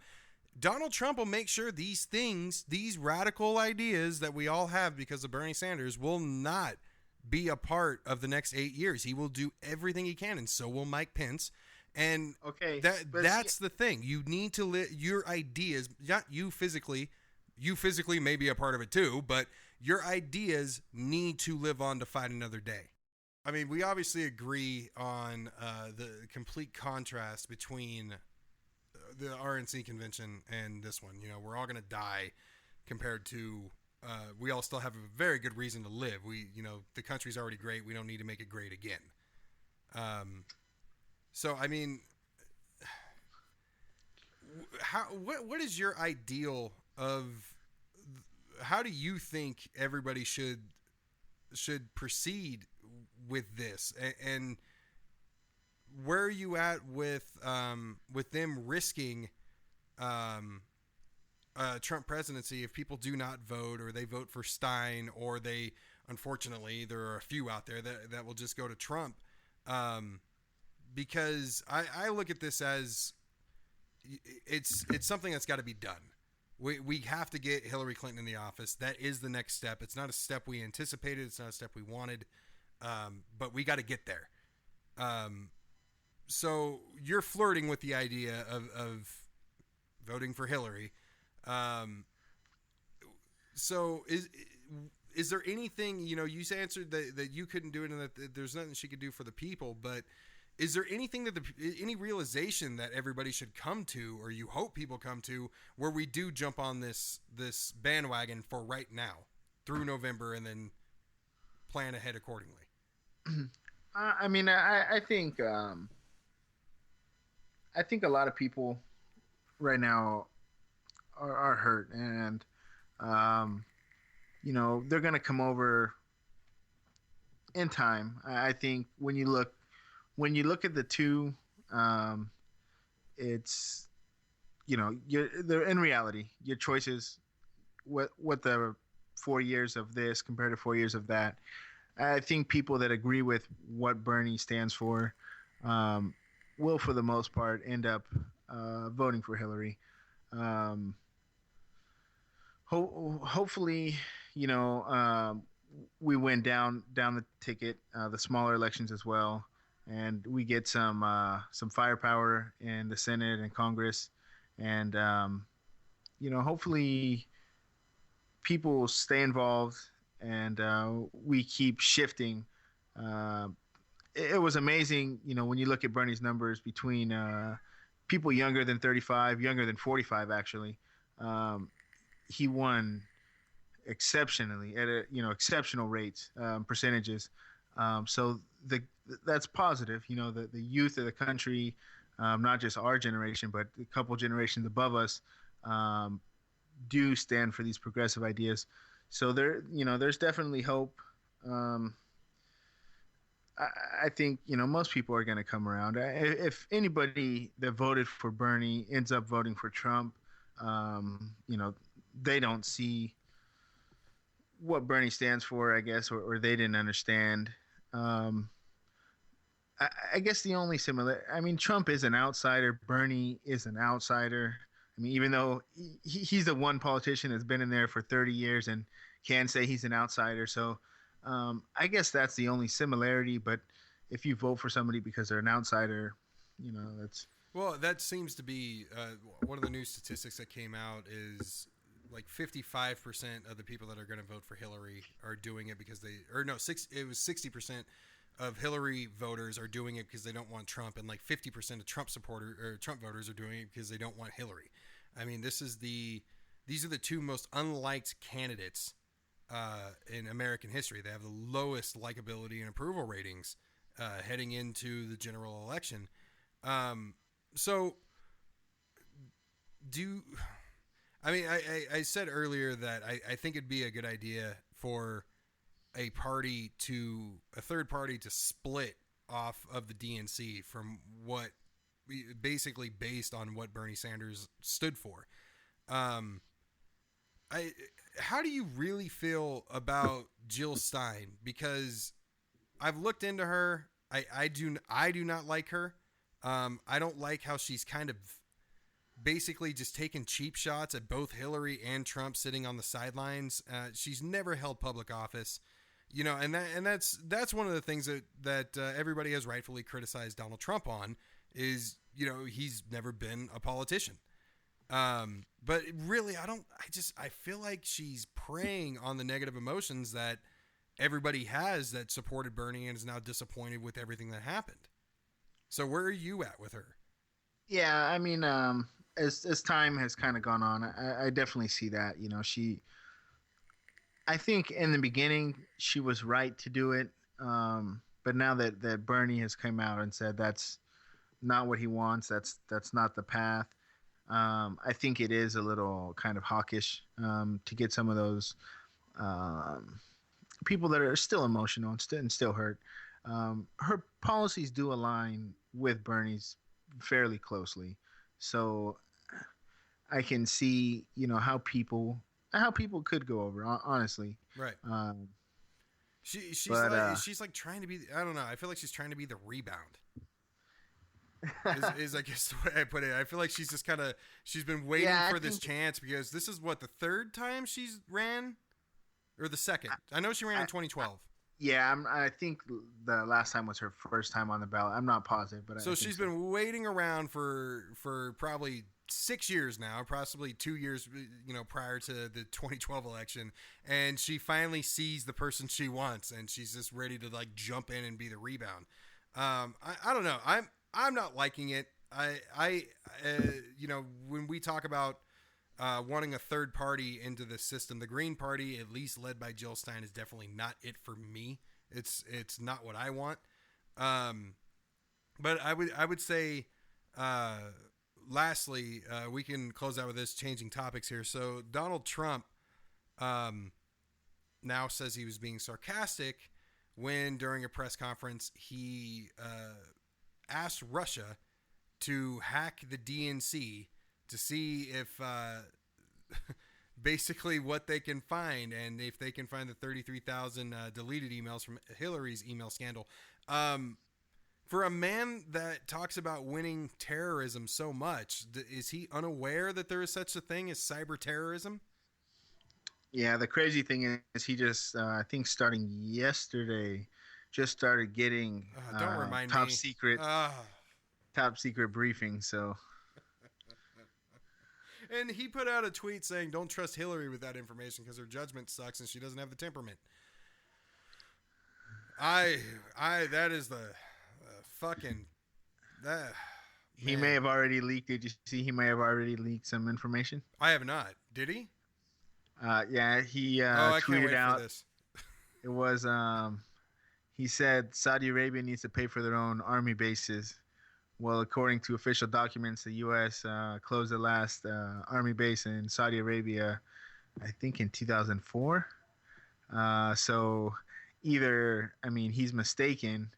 Donald Trump will make sure these things, these radical ideas that we all have because of Bernie Sanders, will not be a part of the next 8 years. He will do everything he can, and so will Mike Pence. And Okay, but that's the thing. You need to live your ideas, not you physically. You physically may be a part of it too, but your ideas need to live on to fight another day. I mean, we obviously agree on the complete contrast between the RNC convention and this one. You know, we're all going to die compared to we all still have a very good reason to live. The country's already great. We don't need to make it great again. So, I mean, what is your ideal of how do you think everybody should proceed with this, and where are you at with them risking Trump presidency if people do not vote, or they vote for Stein, or they, unfortunately, there are a few out there that will just go to Trump, because I look at this as it's something that's got to be done. We have to get Hillary Clinton in the office. That is the next step. It's not a step we anticipated. It's not a step we wanted, but we got to get there. So you're flirting with the idea of voting for Hillary. So is there anything, you answered that you couldn't do it and that there's nothing she could do for the people, but is there anything any realization that everybody should come to, or you hope people come to, where we do jump on this bandwagon for right now through November and then plan ahead accordingly? I mean, I think a lot of people right now are hurt, and they're going to come over in time. I think when you look at the two, it's they're in reality. Your choices, what the 4 years of this compared to 4 years of that. I think people that agree with what Bernie stands for will, for the most part, end up voting for Hillary. Hopefully, we win down the ticket, the smaller elections as well, and we get some firepower in the Senate and Congress, and hopefully people stay involved, and we keep shifting. It was amazing, when you look at Bernie's numbers between people younger than 35, younger than 45, actually. He won exceptionally at exceptional rates, percentages. So that's positive. The youth of the country, not just our generation, but a couple generations above us, do stand for these progressive ideas. So there's definitely hope. I think most people are going to come around. If anybody that voted for Bernie ends up voting for Trump, they don't see what Bernie stands for, I guess, or they didn't understand. I guess the only Trump is an outsider. Bernie is an outsider. I mean, even though he's the one politician that's been in there for 30 years and can say he's an outsider. So I guess that's the only similarity. But if you vote for somebody because they're an outsider, that's... Well, that seems to be one of the new statistics that came out is like 55% of the people that are going to vote for Hillary are doing it because it was 60% of Hillary voters are doing it because they don't want Trump, and like 50% of Trump voters are doing it because they don't want Hillary. I mean, these are the two most unliked candidates in American history. They have the lowest likability and approval ratings heading into the general election. So I said earlier that I think it'd be a good idea for a third party to split off of the DNC from what basically based on what Bernie Sanders stood for. How do you really feel about Jill Stein? Because I've looked into her. I do not like her. I don't like how she's kind of basically just taking cheap shots at both Hillary and Trump sitting on the sidelines. She's never held public office, and that's one of the things that everybody has rightfully criticized Donald Trump on is, he's never been a politician. But really, I feel like she's preying on the negative emotions that everybody has that supported Bernie and is now disappointed with everything that happened. So where are you at with her? Yeah, I mean, as time has kind of gone on, I definitely see that. I think in the beginning she was right to do it, but now that Bernie has come out and said that's not what he wants, that's not the path. I think it is a little kind of hawkish to get some of those people that are still emotional and still hurt. Her policies do align with Bernie's fairly closely, so I can see how people could go over, honestly. Right. She's like trying to be. I don't know. I feel like she's trying to be the rebound. is I guess the way I put it. I feel like she's just she's been waiting for this chance, because this is what, the third time she's ran, or the second. I know she ran in 2012. I think the last time was her first time on the ballot. I'm not positive, but so she's been waiting around for probably 6 years now, possibly 2 years, prior to the 2012 election, and she finally sees the person she wants, and she's just ready to jump in and be the rebound. I don't know. I'm not liking it. When we talk about wanting a third party into the system, the Green Party, at least led by Jill Stein, is definitely not it for me. It's not what I want. But I would say, lastly, we can close out with this, changing topics here. So Donald Trump now says he was being sarcastic when, during a press conference, he asked Russia to hack the DNC to see if basically what they can find, and if they can find the 33,000 deleted emails from Hillary's email scandal. For a man that talks about winning terrorism so much, is he unaware that there is such a thing as cyber terrorism? Yeah, the crazy thing is he just, I think starting yesterday, just started getting don't remind top me. secret briefing. So, and he put out a tweet saying, "Don't trust Hillary with that information because her judgment sucks and she doesn't have the temperament." That is the fucking that. He may have already leaked. Did you see? He may have already leaked some information. I have not. Did he? Yeah, he I can't tweeted wait out. for this. It was he said Saudi Arabia needs to pay for their own army bases. Well, according to official documents, the U.S. Closed the last army base in Saudi Arabia, I think in 2004. So either, he's mistaken,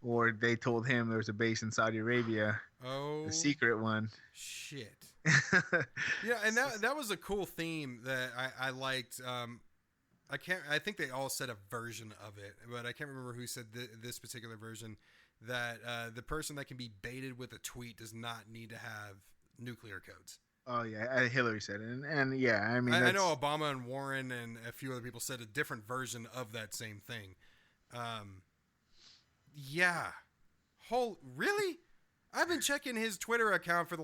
or they told him there was a base in Saudi Arabia, a secret one. Shit. Yeah, and that was a cool theme that I liked. I think they all said a version of it, but I can't remember who said this particular version, that the person that can be baited with a tweet does not need to have nuclear codes. Oh yeah, Hillary said it, and yeah, I know Obama and Warren and a few other people said a different version of that same thing. Yeah, really? I've been checking his Twitter account for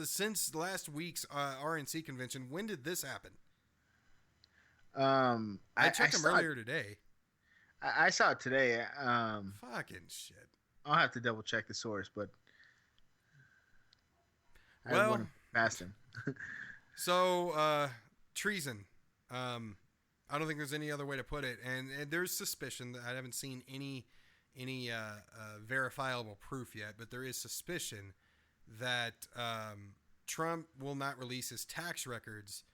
since last week's RNC convention. When did this happen? I checked him earlier today. I saw it today. Fucking shit. I'll have to double check the source, but I wouldn't pass him. So treason. I don't think there's any other way to put it. And there's suspicion that I haven't seen any verifiable proof yet, but there is suspicion that Trump will not release his tax records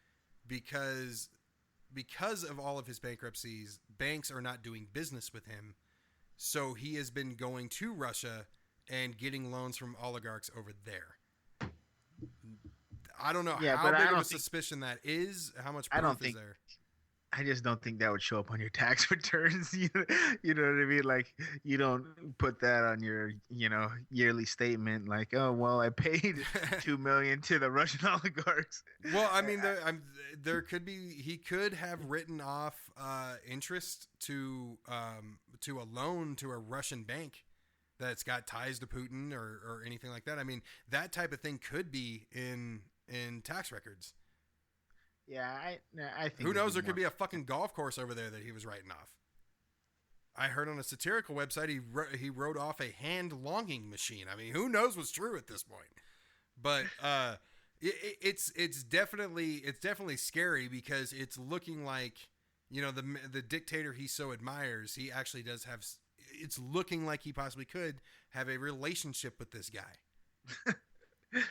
because of all of his bankruptcies. Banks are not doing business with him, so he has been going to Russia and getting loans from oligarchs over there. I don't know Yeah, how but I big of don't a think- suspicion that is. How much I proof don't is think- there? I just don't think that would show up on your tax returns. You know what I mean? Like, you don't put that on your, yearly statement. Like, oh well, I paid $2 million to the Russian oligarchs. Well, I mean, there could be. He could have written off interest to a loan to a Russian bank that's got ties to Putin or anything like that. I mean, that type of thing could be in tax records. Yeah, I think. Who knows? There could be a fucking golf course over there that he was writing off. I heard on a satirical website he wrote off a hand longing machine. I mean, who knows what's true at this point? But it's definitely scary because it's looking like, the dictator he so admires, he actually does have. It's looking like he possibly could have a relationship with this guy.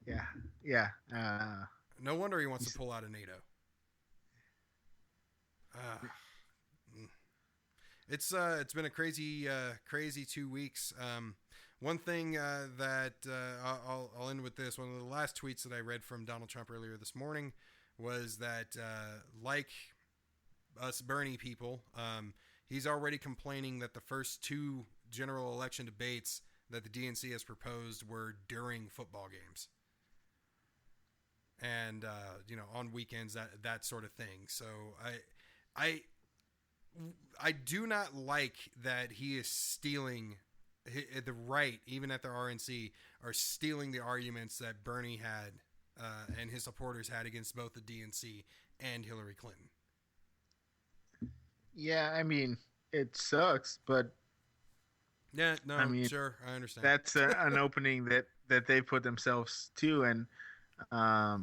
Yeah. No wonder he wants to pull out of NATO. It's been a crazy 2 weeks. One thing that I'll end with this. One of the last tweets that I read from Donald Trump earlier this morning was that like us Bernie people, he's already complaining that the first 2 general election debates that the DNC has proposed were during football games. And on weekends, that sort of thing. So I do not like that he is stealing the right, even at the RNC, are stealing the arguments that Bernie had and his supporters had against both the DNC and Hillary Clinton. Yeah, I mean, it sucks, but Yeah, no, I mean, sure, I understand. that's an opening that they put themselves to. And I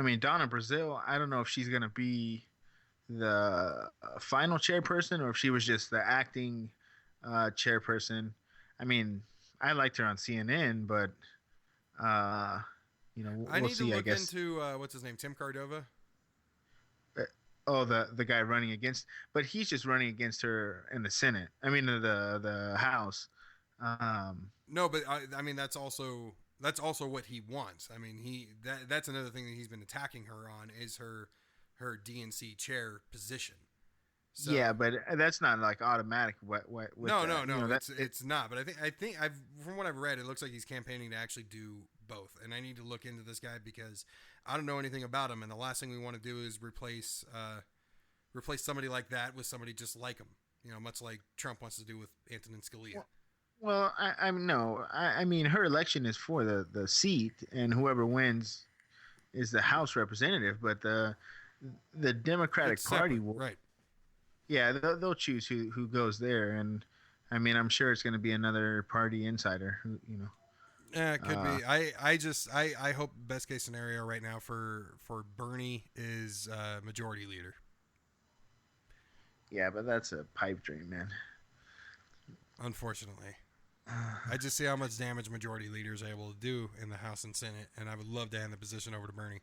mean, Donna Brazile, I don't know if she's going to be the final chairperson or if she was just the acting chairperson. I mean, I liked her on CNN, but we'll I need see, to I look guess. into what's his name, Tim Cordova. Oh, the guy running against, but he's just running against her in the Senate. I mean, the House. No, but I mean that's also what he wants. I mean that's another thing that he's been attacking her on is her DNC chair position. So, yeah, but that's not like automatic. With no, that. no, That's it's not. But I think from what I've read, it looks like he's campaigning to actually do both. And I need to look into this guy because I don't know anything about him. And the last thing we want to do is replace somebody like that with somebody just like him. Much like Trump wants to do with Antonin Scalia. Well, I mean, her election is for the seat, and whoever wins is the House representative. But the Democratic It's Party separate, will, right? yeah, they'll choose who goes there, and I mean, I'm sure it's going to be another party insider. Yeah, it could be. I hope best case scenario right now for Bernie is majority leader. Yeah, but that's a pipe dream, man. Unfortunately, I just see how much damage majority leaders are able to do in the House and Senate, and I would love to hand the position over to Bernie.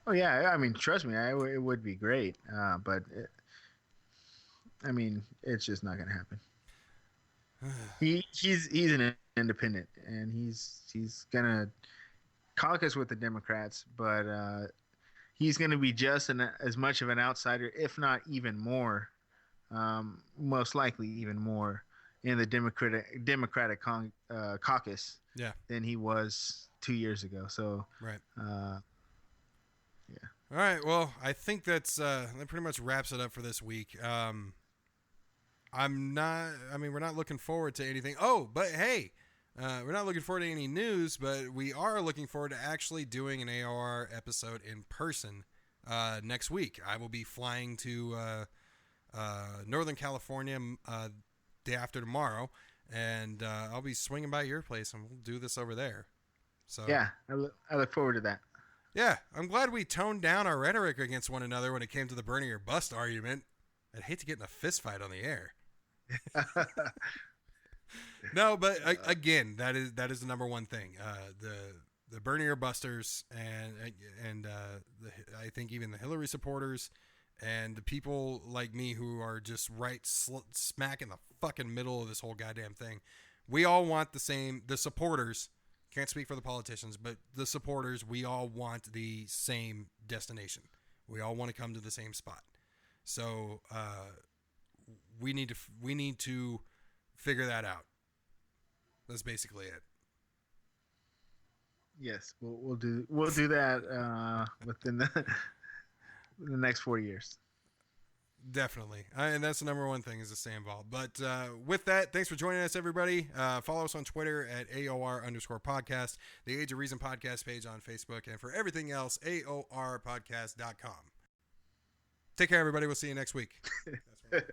Oh yeah, I mean, trust me, it would be great, but I mean, it's just not going to happen. He's an independent, and he's gonna caucus with the Democrats, but he's gonna be just as much of an outsider, if not even more, most likely even more, in the Democratic caucus, Yeah. than he was 2 years ago. So Right. yeah. All right. Well, I think that pretty much wraps it up for this week. We're not looking forward to anything. Oh, but hey, we're not looking forward to any news, but we are looking forward to actually doing an AOR episode in person next week. I will be flying to Northern California day after tomorrow, and I'll be swinging by your place, and we'll do this over there. So Yeah, I look forward to that. yeah, I'm glad we toned down our rhetoric against one another when it came to the Bernie or bust argument. I'd hate to get in a fist fight on the air. No, but again, that is the number one thing. The Bernie or busters and I think even the Hillary supporters And the people like me who are just smack in the fucking middle of this whole goddamn thing, we all want the same. The supporters, can't speak for the politicians, but the supporters, we all want the same destination. We all want to come to the same spot. So we need to figure that out. That's basically it. Yes, we'll do that within the next 4 years. Definitely. And that's the number one thing, is to stay involved. But with that, thanks for joining us, everybody. Follow us on Twitter at AOR_podcast, the Age of Reason podcast page on Facebook, and for everything else, AORpodcast.com. Take care, everybody. We'll see you next week. That's right.